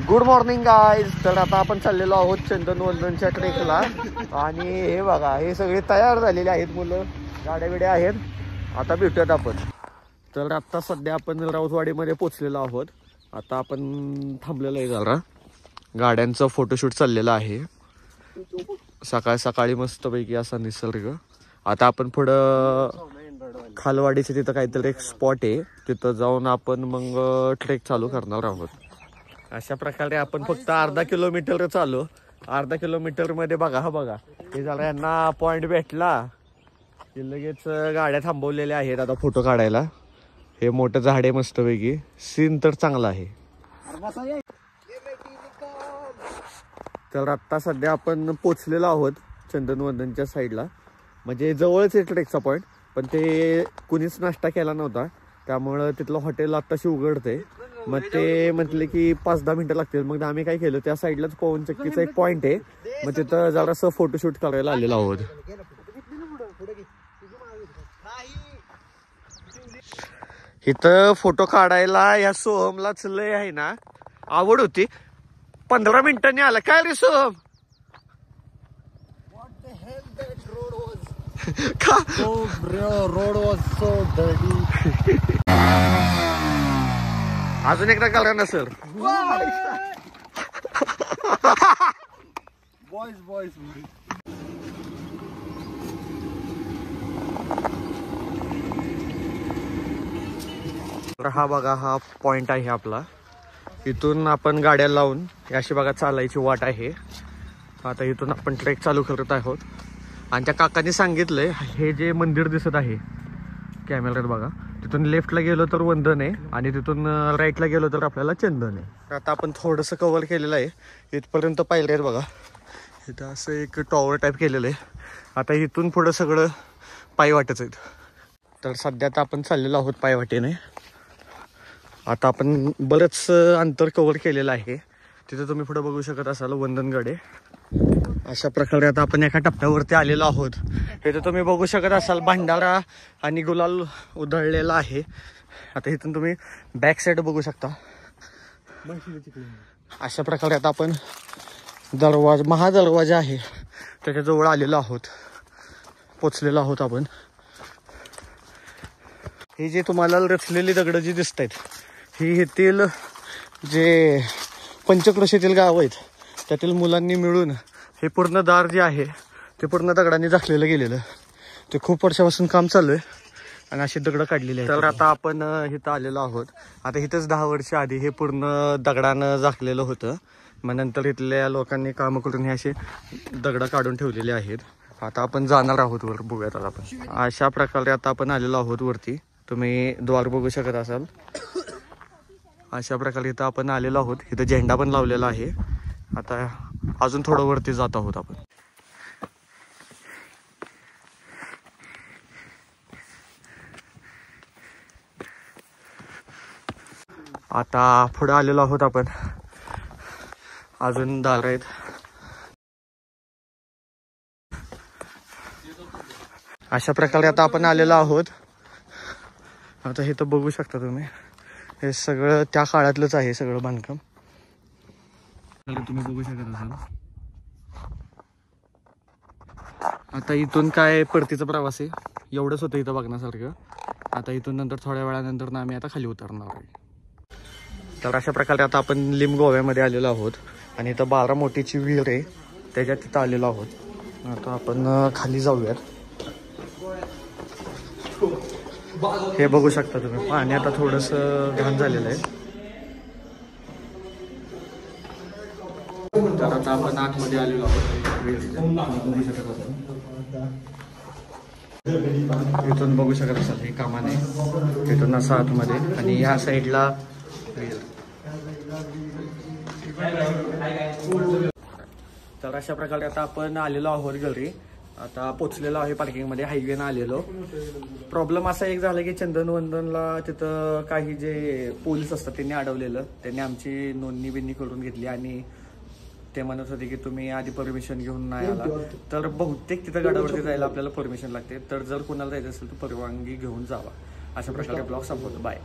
Good morning guys. तर आता आपण चाललेलो आहोत चंदनवंदनच्या ट्रेकला आणि हे बघा हे सगळे तयार झालेले आहेत, मुलं गाड्या बिड्या आहेत. आता भेटूयात आपण. तर आता सध्या आपण राऊतवाडीमध्ये पोचलेलो आहोत. आता आपण थांबलेलो आहे जरा, गाड्यांचं फोटोशूट चाललेलं आहे. सकाळ सकाळी मस्तपैकी असा निसर्ग. आता आपण पुढं खालवाडीचे तिथं काहीतरी एक स्पॉट आहे, तिथं जाऊन आपण मग ट्रेक चालू करणार आहोत. अशा प्रकारे आपण फक्त अर्धा किलोमीटर चालू. अर्धा किलोमीटर मध्ये बघा हा बघा हे जरा यांना पॉइंट भेटला की लगेच गाड्या थांबवलेल्या आहेत आता फोटो काढायला. हे मोठं झाड आहे मस्तपैकी, सीन तर चांगला आहे. तर आत्ता सध्या आपण पोचलेलो आहोत चंदनवंदनच्या साईडला, म्हणजे जवळच आहे ट्रेकचा पॉईंट. पण ते कुणीच नाश्ता केला नव्हता, त्यामुळं तिथलं हॉटेल आत्ताशी उघडते. मग ते म्हटले की 5-10 मिनिटं लागतील. मग आम्ही काय केलं, त्या साईडलाच पवन चक्कीचा एक पॉईंट आहे, मग तिथं जरासं फोटोशूट करायला आलेलो आहोत. इथं फोटो काढायला या सोहमलाच लय आहे ना आवड होती. 15 मिनिटांनी आला काय रे सोहम? का रोड वॉज सो डर्टी. अजून एकदा करा ना सर. बॉयज तर हा बघा हा पॉइंट आहे आपला. इथून आपण गाड्या लावून अशी बघा चालायची वाट आहे. आता इथून आपण ट्रेक चालू करत आहोत. आणि त्या काकांनी सांगितलंय हे जे मंदिर दिसत आहे कॅमेऱ्यात बघा, तिथून लेफ्टला गेलो तर वंदन आहे आणि तिथून राईटला गेलो तर आपल्याला चंदन आहे. आता आपण थोडंसं कव्हर केलेलं आहे. इथपर्यंत पाहिलं आहे बघा, इथं असं एक टॉवर टाईप केलेलं आहे. आता इथून पुढं सगळं पायवाटच आहेत. तर सध्या आता आपण चाललेलो आहोत पायवाटेने. आता आपण बरंच अंतर कव्हर केलेलं आहे. तिथं तुम्ही पुढं बघू शकत असाल वंदनगड आहे. अशा प्रकारे आता आपण एका टप्प्यावरती आलेलो आहोत. इथं तुम्ही बघू शकत असाल भंडारा आणि गुलाल उधळलेला आहे. आता इथून तुम्ही बॅक साईड बघू शकता. अशा प्रकारे आता आपण महादरवाजा आहे त्याच्याजवळ आलेलो आहोत, पोचलेलो आहोत आपण. ही जी तुम्हाला रचलेली दगड जी दिसत आहेत ही येथील जे पंचक्रोशीतील गाव आहेत त्यातील मुलांनी मिळून हे पूर्ण दार जे आहे ते पूर्ण दगडांनी झाकलेलं गेलेलं. ते खूप वर्षापासून काम चालू आहे आणि अशी दगडं काढलेली आहेत. तर आता आपण इथं आलेलो आहोत. आता इथंच 10 वर्ष आधी हे पूर्ण दगडानं झाकलेलं होतं. मग नंतर इथल्या लोकांनी कामं करून हे असे दगडं काढून ठेवलेले आहेत. आता आपण जाणार आहोत वर, बघूयात आता आपण. अशा प्रकारे आता आपण आलेलो आहोत वरती. तुम्ही द्वार बघू शकत असाल. अशा प्रकारे इथं आपण आलेलो आहोत. इथं झेंडा पण लावलेला आहे. आता अजून थोडं वरती जात आहोत आपण. आता पुढे आलेलो आहोत आपण. अजून दार आहेत. अशा प्रकारे आता आपण आलेलो आहोत. आता हे तर बघू शकता तुम्ही, हे सगळं त्या काळातलंच आहे सगळं बांधकाम. तुम्ही बघू शकत असाल. आता इथून काय परतीचा प्रवास आहे, एवढंच होतं इथं बघण्यासारखं. आता इथून नंतर थोड्या वेळानंतर ना आम्ही आता खाली उतरणार आहे. तर अशा प्रकारे आता आपण लिंब गोव्यामध्ये आलेलो आहोत आणि इथं 12 मोठीची विहीर आहे त्याच्यात तिथं आलेलो आहोत. आता आपण खाली जाऊयात. हे बघू शकता तुम्ही, पाणी आता थोडंसं घाण झालेलं आहे. तर आता आपण आतमध्ये आलेलो आहोत. इथून बघू शकत असाल हे कामाने इथून असं आतमध्ये आणि ह्या साईडला. तर अशा प्रकारे आता आपण आलेलो आहोत घरी. आता पोचलेलो आहे पार्किंगमध्ये, हायवेनं आलेलो. प्रॉब्लेम असा एक झाला की चंदनवंदनला तिथं काही जे पोलीस असतात त्यांनी अडवलेलं. त्यांनी आमची नोंदणी बिंदणी करून घेतली आणि ते म्हणत होते की तुम्ही आधी परमिशन घेऊन नाही आला तर बहुतेक तिथं गडावरती जायला आपल्याला परमिशन लागते. तर जर कोणाला जायचं असेल तर परवानगी घेऊन जावा. अशा प्रकारे ब्लॉग संपवतो. बाय.